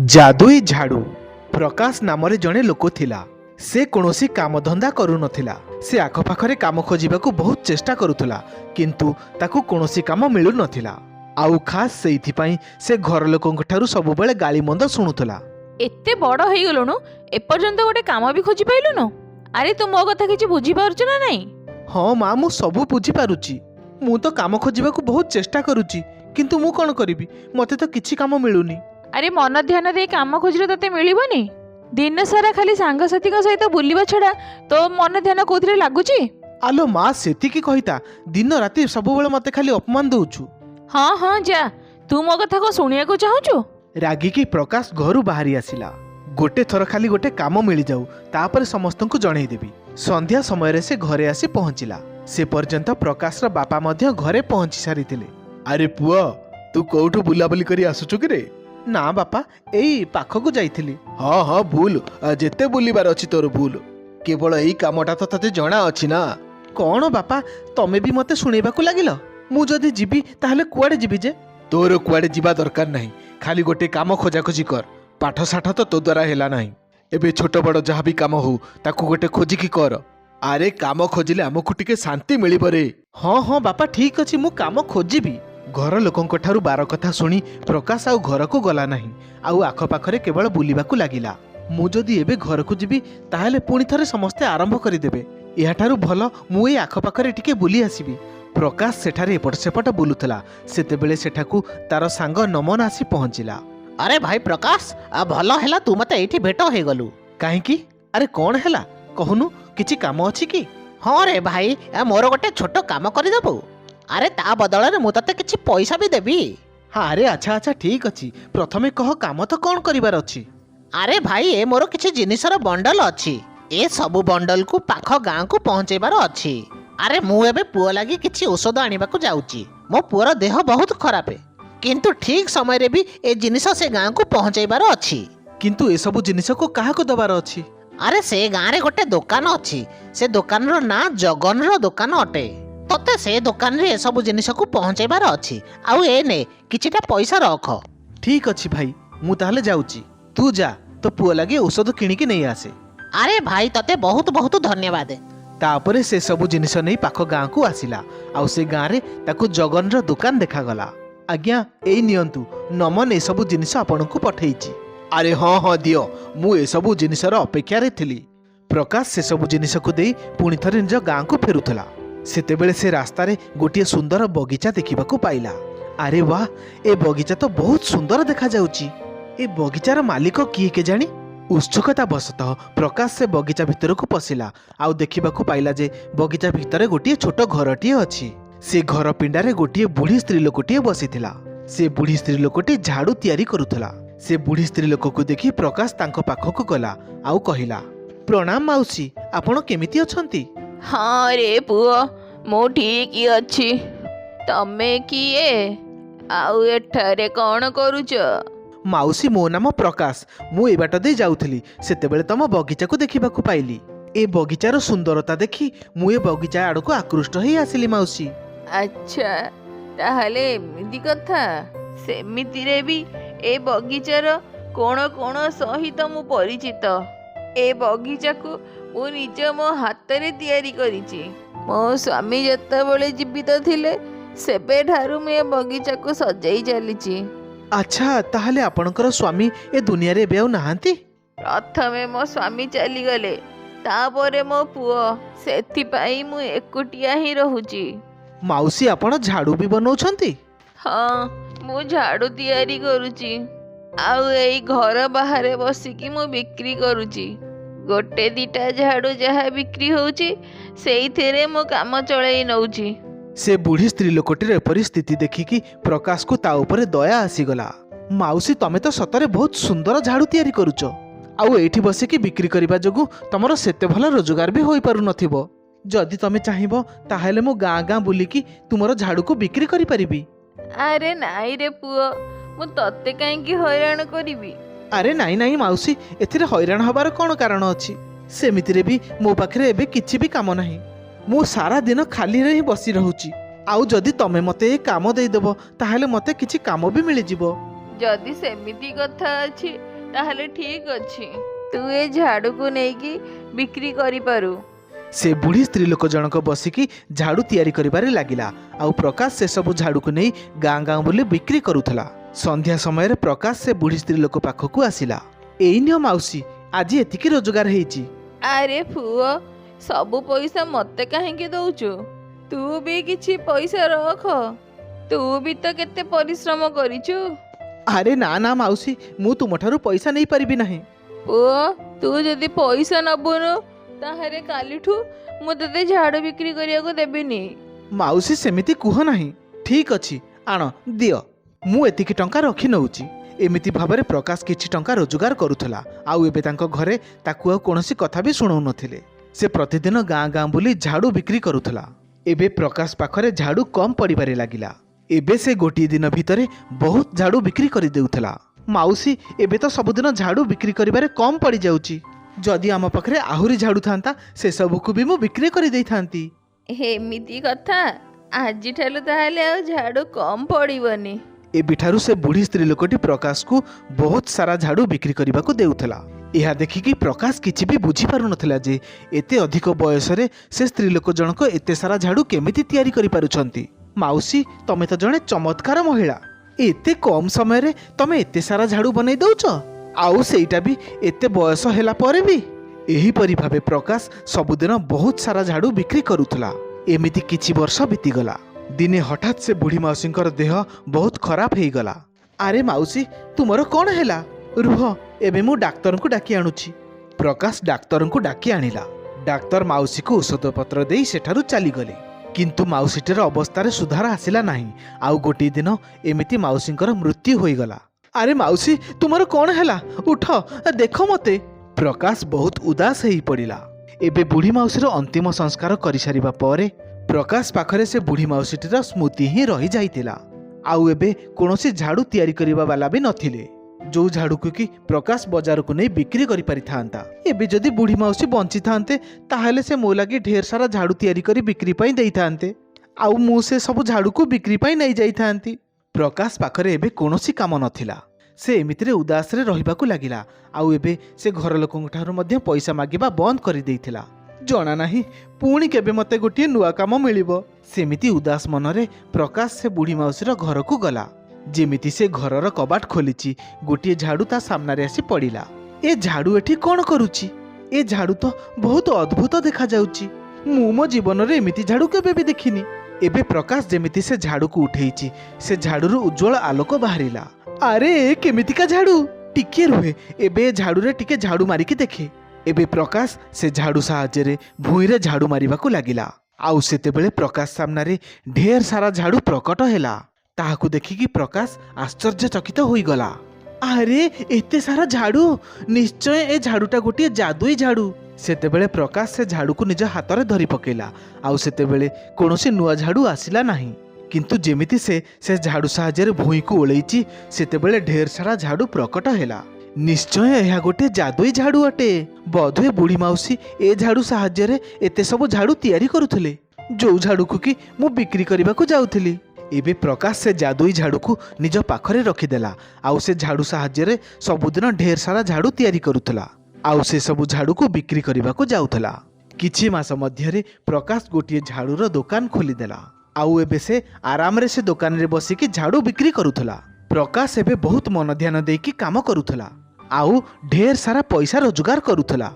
जादुई झाड़ू प्रकाश नामरे जड़े लोक थिला। से कौनसी काम धंदा करू नथिला। से आखपाखरे काम खोजिबाकू बहुत चेष्टा करुथला किंतु ताकू कौनसी काम मिलू नथिला। आउ खास सेइथिपाई से घर लोकंक ठारू सबुबेले गाली मंद शुणुथला। एते बड़ हो गलुनु एपर्यंत गोटे काम भी खोजी पाइलुनु। अरे तू मो कथा किछि बुझी पारुछ ना नहीं? हाँ माँ मु सबू बुझी पारुची। मु तो काम खोजिबाकू बहुत चेष्टा करुची किंतु मु कौन करिबी, मते तो किछि काम मिलुनी। अरे मन ध्यान दे काम खोजले तते मिलिबनी। दिन सारा खाली सांगसाथी सहित बुलिबा छड़ा तो मन ध्यान कोथरे लागुची? आलो माँ सेतिकी कहिता दिन राति सबुबेले मते खाली अपमान दउछु। हाँ हाँ जा, तू मो कथा को सुनिया को चाहूछु? रागिकी प्रकाश घरू बाहरी आसिला। गोटे थर खाली गोटे काम मिल जाऊ तापर समस्तंकु जणै देबी। संध्या समय रे से घरे आसी पहुंचिला। से पर्यंत प्रकाश रा बापा मध्य घरे पहुंची सारिथिले। अरे पुआ तू कोठु बुलाबुली करी आसुछु कि रे? ना बापा एई पाखकु जाइथिली। हाँ हाँ बुल, जेते बुलिबार अछि तोर बुल। केवल एई कामटा तो तते जणा अछि ना। कोन बापा तमे भी मते सुनेबाकू लागिलो? मु जदी जिबी ताहले कुआडे जिबी जे? तोर कुआडे जिबा दरकार नाही, खाली गोटे काम खोजा खोजी कर। पाठ साठ तो द्वारा हेला नाही। एबे छोट बड़ जहाँ भी काम हो ताकू गोटे खोजिकी कर। अरे काम खोजिले आमको टिके शांति मिलिब रे। हाँ हाँ बापा ठीक अछि, मु काम खोजिबी। घर लोकंक ठारू बार कथा शुणी प्रकाश आउ घर को गला नाही। आउ आख पाखरे केवल बुलिबाकू लागिला। मु जदी एबे घर को जिबी ताहले पुणी थरे समस्ते आरंभ करिदेबे। या ठारू भल मु ए आख पाखरे टिके बुली आसीबी। प्रकाश सेठारे एपट सेपट बुलुथला। सेतेबेले सेठाकू तार सांग नमन आसी पहुंचिला। अरे भाई प्रकाश भल है तू मत ये भेट हो गलु। काहींकी? अरे कौन हैला कहनु, किछि काम अछि कि? हाँ रे भाई मोर गोटे छोट काम करदेबु। अरे ता बदल मु तते किछि पैसा भी देबी। हाँ अरे अच्छा अच्छा ठीक अछि, प्रथमे कह काम तो कौन करिवार अछि? अरे भाई ए मोर किछि जिनिसर बंडल अछि। ए सबु बंडल को पाख गाँ को पहुँचेबार अछि। अरे मु एबे पुओ लागि किछि औषध आनिबाकू जाउची। मो पुओर देह बहुत खराब है किंतु ठीक समय रे भी ए जिनिस से गाँ को पहुँचेबार अछि। किंतु ए सबु जिनिस को काहाको दबार अछि? अरे से गाँ रे गोटे दुकान अछि। से दुकान रो ना जगन रो दुकान अटे। तते से दुकान रे सब जिनिस को पहुँचेबार अछि। आउ ए ने किछिटा पैसा रख। ठीक अछि भाई, मु ताहले जाउची। तू जा तो पुओ लागि औषध किनिकी नै आसे। अरे भाई तते बहुत बहुत धन्यवाद। तापरे से सबु जिनिस नै पाख गाँ को आसिला। आउ से गाँ रे ताकू जगन रो दुकान देखा गला। आज्ञा एई नियंतु, नमन ए सबु जिनिस आपनकु पठेइची। अरे हाँ हाँ दियो, मु ए सबु जिनिसर अपेक्षा रे थिली। प्रकाश से सबु जिनिस को देई पुणी थरे निज गाँ को फेरुथला। सेतेबेले से रास्ता रे गोटिए सुंदर बगीचा देखिबाकू पाइला। अरे वाह, ए बगीचा तो बहुत सुंदर देखा जाउची। ए बगीचार मालिक किए के जानी? उत्सुकता बसतः प्रकाश से बगीचा भितर को पशिला। आउ देखिबाकू पाइला जे बगीचा भितर गोटिए छोट घरटीए अछि। से घर पिंडारे गोटिए बुढ़ी स्त्री लोकटीए बसिथिला। से बुढ़ी स्त्री लोकटी झाड़ू तैयारी करुथला। से बुढ़ी स्त्री लोक को देखि प्रकाश तांको पाखको गला आउ कहिला, प्रणाम माउसी, आपण केमिति अछंती? हाँ रे पुओ, मो ठीक ही अछि। तमे किए आउ एठारे कौन करूच? माउसी मो नाम प्रकाश, मु ए बाट दे जाउथली। सेतेबेले तम बगीचा को देखिबाकू पाइली। ए बगीचार सुंदरता देखि मु ए बगीचा आड़ को आकृष्ट होई आसिली माउसी। अच्छा ताहले एमिति कथा। सेमिति रे भी ए बगीचार कोण कोण सहित मु परिचित। ए बगीचा को मु निज मो हाथ रे तैयारी करिछि। मो स्वामी जतबेले जीवित थिले सेबे ठारू मु ए बगीचा को सजाई चलिछि। अच्छा ताहले आपणकर स्वामी ए दुनिया रे बेउ नाहंती? प्रथमे मो स्वामी चली गले, तापरे मो पुओ। सेथिपाई मु एकुटिया ही रहुछि। माउसी आपण झाड़ू भी बनौछंती? हाँ मु झाड़ू तैयारी करुछि। आउ एई घर बाहर बसिकी मु बिक्री करुछि। गोटे दिटा झाड़ू जहाँ बिक्री होउछि सेइथिरे मो काम चलाई नउछि। से बुढ़ी स्त्री लोकटीर एपरी स्थिति देखिकी प्रकाश को ता उपरे दया आसीगला। माउसी तमे तो सतरे बहुत सुंदर झाड़ू तैयारी करुच। आउ एठी बसिकी बिक्री करिबा जोगु तमरो सेते भल रोजगार भी होई पारु नथिबो। जदि तमे चाहिबो ताहेले मो गाँ गाँ बुलिकी तुमरो झाड़ू को बिक्री करि परिबी। अरे नाई रे पुओ, मु तत्ते काईकी हैरान करिबी? अरे नाई नाई माउसी, एथिरे हैरान हबार कोन कारण अछि? सेमितिरे भी मो पाखरे एबे किछि भी काम नाही। मु सारा दिन खाली रे ही बसी रहूची। आउ जदि तमे मते ए काम देई देबो ताहेले मते किछि काम भी मिलि जिवो। जदि सेमिति कथा अछि ତାହେଲେ ଠିକ ଅଛି, ତୁ ଏ ଝାଡୁକୁ ନେଇକି ବିକ୍ରି କରିପାରୁ। ସେ ବୁଢ଼ୀ ସ୍ତ୍ରୀ ଲୋକ ଜଣକ ବସିକି ଝାଡ଼ୁ ତିଆରି କରିବାରେ ଲାଗିଲା। ଆଉ ପ୍ରକାଶ ସେସବୁ ଝାଡ଼ୁକୁ ନେଇ ଗାଁ ଗାଁ ବୁଲି ବିକ୍ରି କରୁଥିଲା। ସନ୍ଧ୍ୟା ସମୟରେ ପ୍ରକାଶ ସେ ବୁଢ଼ୀ ସ୍ତ୍ରୀ ଲୋକ ପାଖକୁ ଆସିଲା। ଏଇ ନିଅ ମାଉସୀ, ଆଜି ଏତିକି ରୋଜଗାର ହେଇଛି। ଆରେ ପୁଅ, ସବୁ ପଇସା ମତେ କାହିଁକି ଦଉଛୁ? ତୁ ବି କିଛି ପଇସା ରଖ, ତୁ ବି ତ କେତେ ପରିଶ୍ରମ କରିଛୁ। ଆରେ ନା ନା ମାଉସୀ, ମୁଁ ତୁମଠାରୁ ପଇସା ନେଇପାରିବି ନାହିଁ। ପୁଅ, ତୁ ଯଦି ପଇସା ନବୁନୁ ତାହେଲେ କାଲିଠୁ ମୁଁ ତତେ ଝାଡୁ ବିକ୍ରି କରିବାକୁ ଦେବିନି। ମାଉସୀ ସେମିତି କୁହ ନାହିଁ। ଠିକ ଅଛି, ଆଣ ଦିଅ, ମୁଁ ଏତିକି ଟଙ୍କା ରଖି ନେଉଛି। ଏମିତି ଭାବରେ ପ୍ରକାଶ କିଛି ଟଙ୍କା ରୋଜଗାର କରୁଥିଲା। ଆଉ ଏବେ ତାଙ୍କ ଘରେ ତାକୁ ଆଉ କୌଣସି କଥା ବି ଶୁଣାଉନଥିଲେ। ସେ ପ୍ରତିଦିନ ଗାଁ ଗାଁ ବୁଲି ଝାଡ଼ୁ ବିକ୍ରି କରୁଥିଲା। ଏବେ ପ୍ରକାଶ ପାଖରେ ଝାଡ଼ୁ କମ୍ ପଡ଼ିବାରେ ଲାଗିଲା। ଏବେ ସେ ଗୋଟିଏ ଦିନ ଭିତରେ ବହୁତ ଝାଡ଼ୁ ବିକ୍ରି କରିଦେଉଥିଲା। ମାଉସୀ, ଏବେ ତ ସବୁଦିନ ଝାଡ଼ୁ ବିକ୍ରି କରିବାରେ କମ୍ ପଡ଼ିଯାଉଛି। ଯଦି ଆମ ପାଖରେ ଆହୁରି ଝାଡ଼ୁ ଥାନ୍ତା, ସେସବୁକୁ ବି ମୁଁ ବିକ୍ରି କରିଦେଇଥାନ୍ତି। ଏମିତି କଥା, ଆଜିଠାରୁ ତାହେଲେ ଆଉ ଝାଡୁ କମ୍ ପଡ଼ିବନି। ଏବେଠାରୁ ସେ ବୁଢ଼ୀ ସ୍ତ୍ରୀ ଲୋକଟି ପ୍ରକାଶକୁ ବହୁତ ସାରା ଝାଡ଼ୁ ବିକ୍ରି କରିବାକୁ ଦେଉଥିଲା। ଏହା ଦେଖିକି ପ୍ରକାଶ କିଛି ବି ବୁଝିପାରୁନଥିଲା ଯେ ଏତେ ଅଧିକ ବୟସରେ ସେ ସ୍ତ୍ରୀ ଲୋକ ଜଣକ ଏତେ ସାରା ଝାଡ଼ୁ କେମିତି ତିଆରି କରିପାରୁଛନ୍ତି। ମାଉସୀ, ତମେ ତ ଜଣେ ଚମତ୍କାର ମହିଳା। ଏତେ କମ୍ ସମୟରେ ତମେ ଏତେ ସାରା ଝାଡ଼ୁ ବନେଇ ଦଉଛ, ଆଉ ସେଇଟା ବି ଏତେ ବୟସ ହେଲା ପରେ ବି। ଏହିପରି ଭାବେ ପ୍ରକାଶ ସବୁଦିନ ବହୁତ ସାରା ଝାଡ଼ୁ ବିକ୍ରି କରୁଥିଲା। ଏମିତି କିଛି ବର୍ଷ ବିତିଗଲା। ଦିନେ ହଠାତ୍ ସେ ବୁଢ଼ୀ ମାଉସୀଙ୍କର ଦେହ ବହୁତ ଖରାପ ହେଇଗଲା। ଆରେ ମାଉସୀ, ତୁମର କ'ଣ ହେଲା? ରୁହ, ଏବେ ମୁଁ ଡାକ୍ତରଙ୍କୁ ଡାକି ଆଣୁଛି। ପ୍ରକାଶ ଡାକ୍ତରଙ୍କୁ ଡାକି ଆଣିଲା। ଡାକ୍ତର ମାଉସୀକୁ ଔଷଧପତ୍ର ଦେଇ ସେଠାରୁ ଚାଲିଗଲେ। କିନ୍ତୁ ମାଉସୀଟିର ଅବସ୍ଥାରେ ସୁଧାର ଆସିଲା ନାହିଁ। ଆଉ ଗୋଟିଏ ଦିନ ଏମିତି ମାଉସୀଙ୍କର ମୃତ୍ୟୁ ହୋଇଗଲା। ଆରେ ମାଉସୀ, ତୁମର କ'ଣ ହେଲା? ଉଠ, ଦେଖ ମୋତେ। ପ୍ରକାଶ ବହୁତ ଉଦାସ ହେଇ ପଡ଼ିଲା। ଏବେ ବୁଢ଼ୀ ମାଉସୀର ଅନ୍ତିମ ସଂସ୍କାର କରିସାରିବା ପରେ ପ୍ରକାଶ ପାଖରେ ସେ ବୁଢ଼ୀ ମାଉସୀଟିର ସ୍ମୃତି ହିଁ ରହିଯାଇଥିଲା। ଆଉ ଏବେ କୌଣସି ଝାଡ଼ୁ ତିଆରି କରିବା ବାଲା ବି ନଥିଲେ, ଯୋଉ ଝାଡ଼ୁକୁ କି ପ୍ରକାଶ ବଜାରକୁ ନେଇ ବିକ୍ରି କରିପାରିଥାନ୍ତା। ଏବେ ଯଦି ବୁଢ଼ୀ ମାଉସୀ ବଞ୍ଚିଥାନ୍ତେ, ତାହେଲେ ସେ ମୋ ଲାଗି ଢେର ସାରା ଝାଡ଼ୁ ତିଆରି କରି ବିକ୍ରି ପାଇଁ ଦେଇଥାନ୍ତେ। ଆଉ ମୁଁ ସେ ସବୁ ଝାଡ଼ୁକୁ ବିକ୍ରି ପାଇଁ ନେଇଯାଇଥାନ୍ତି। ପ୍ରକାଶ ପାଖରେ ଏବେ କୌଣସି କାମ ନଥିଲା। ସେ ଏମିତିରେ ଉଦାସରେ ରହିବାକୁ ଲାଗିଲା। ଆଉ ଏବେ ସେ ଘର ଲୋକଙ୍କ ଠାରୁ ମଧ୍ୟ ପଇସା ମାଗିବା ବନ୍ଦ କରିଦେଇଥିଲା। ଜଣା ନାହିଁ ପୁଣି କେବେ ମୋତେ ଗୋଟିଏ ନୂଆ କାମ ମିଳିବ। ସେମିତି ଉଦାସ ମନରେ ପ୍ରକାଶ ସେ ବୁଢ଼ୀ ମାଉସୀର ଘରକୁ ଗଲା। ଯେମିତି ସେ ଘରର କବାଟ ଖୋଲିଛି, ଗୋଟିଏ ଝାଡ଼ୁ ତା ସାମ୍ନାରେ ଆସି ପଡ଼ିଲା। ଏ ଝାଡ଼ୁ ଏଠି କ'ଣ କରୁଛି? ଏ ଝାଡ଼ୁ ତ ବହୁତ ଅଦ୍ଭୁତ ଦେଖାଯାଉଛି। ମୁଁ ମୋ ଜୀବନରେ ଏମିତି ଝାଡ଼ୁ କେବେ ବି ଦେଖିନି। ଏବେ ପ୍ରକାଶ ଯେମିତି ସେ ଝାଡ଼ୁକୁ ଉଠେଇଛି, ସେ ଝାଡ଼ୁରୁ ଉଜ୍ଜଳ ଆଲୋକ ବାହାରିଲା। ଆରେ ଏ କେମିତିକା ଝାଡ଼ୁ? ଟିକିଏ ରୁହେ, ଏବେ ଏ ଝାଡ଼ୁରେ ଟିକେ ଝାଡ଼ୁ ମାରିକି ଦେଖେ। ଏବେ ପ୍ରକାଶ ସେ ଝାଡ଼ୁ ସାହାଯ୍ୟରେ ଭୂଇଁରେ ଝାଡ଼ୁ ମାରିବାକୁ ଲାଗିଲା। ଆଉ ସେତେବେଳେ ପ୍ରକାଶ ସାମ୍ନାରେ ଢେର ସାରା ଝାଡ଼ୁ ପ୍ରକଟ ହେଲା। ତାହାକୁ ଦେଖିକି ପ୍ରକାଶ ଆଶ୍ଚର୍ଯ୍ୟଚକିତ ହୋଇଗଲା। ଆରେ ଏତେ ସାରା ଝାଡ଼ୁ! ନିଶ୍ଚୟ ଏ ଝାଡ଼ୁଟା ଗୋଟିଏ ଯାଦୁଇ ଝାଡ଼ୁ। ସେତେବେଳେ ପ୍ରକାଶ ସେ ଝାଡ଼ୁକୁ ନିଜ ହାତରେ ଧରି ପକେଇଲା। ଆଉ ସେତେବେଳେ କୌଣସି ନୂଆ ଝାଡ଼ୁ ଆସିଲା ନାହିଁ। କିନ୍ତୁ ଯେମିତି ସେ ଝାଡ଼ୁ ସାହାଯ୍ୟରେ ଭୂଇଁକୁ ଓଳେଇଛି, ସେତେବେଳେ ଢେର ସାରା ଝାଡ଼ୁ ପ୍ରକଟ ହେଲା। ନିଶ୍ଚୟ ଏହା ଗୋଟିଏ ଯାଦୁଇ ଝାଡ଼ୁ ଅଟେ। ବୋଧହୁଏ ବୁଢ଼ୀ ମାଉସୀ ଏ ଝାଡ଼ୁ ସାହାଯ୍ୟରେ ଏତେ ସବୁ ଝାଡ଼ୁ ତିଆରି କରୁଥିଲେ, ଯୋଉ ଝାଡ଼ୁକୁ କି ମୁଁ ବିକ୍ରି କରିବାକୁ ଯାଉଥିଲି। ଏବେ ପ୍ରକାଶ ସେ ଯାଦୁଇ ଝାଡ଼ୁକୁ ନିଜ ପାଖରେ ରଖିଦେଲା। ଆଉ ସେ ଝାଡ଼ୁ ସାହାଯ୍ୟରେ ସବୁଦିନ ଢେର ସାରା ଝାଡ଼ୁ ତିଆରି କରୁଥିଲା। ଆଉ ସେ ସବୁ ଝାଡ଼ୁକୁ ବିକ୍ରି କରିବାକୁ ଯାଉଥିଲା। କିଛି ମାସ ମଧ୍ୟରେ ପ୍ରକାଶ ଗୋଟିଏ ଝାଡ଼ୁର ଦୋକାନ ଖୋଲିଦେଲା। ଆଉ ଏବେ ସେ ଆରାମରେ ସେ ଦୋକାନରେ ବସିକି ଝାଡ଼ୁ ବିକ୍ରି କରୁଥିଲା। ପ୍ରକାଶ ଏବେ ବହୁତ ମନ ଧ୍ୟାନ ଦେଇକି କାମ କରୁଥିଲା। ଆଉ ଢେର ସାରା ପଇସା ରୋଜଗାର କରୁଥିଲା।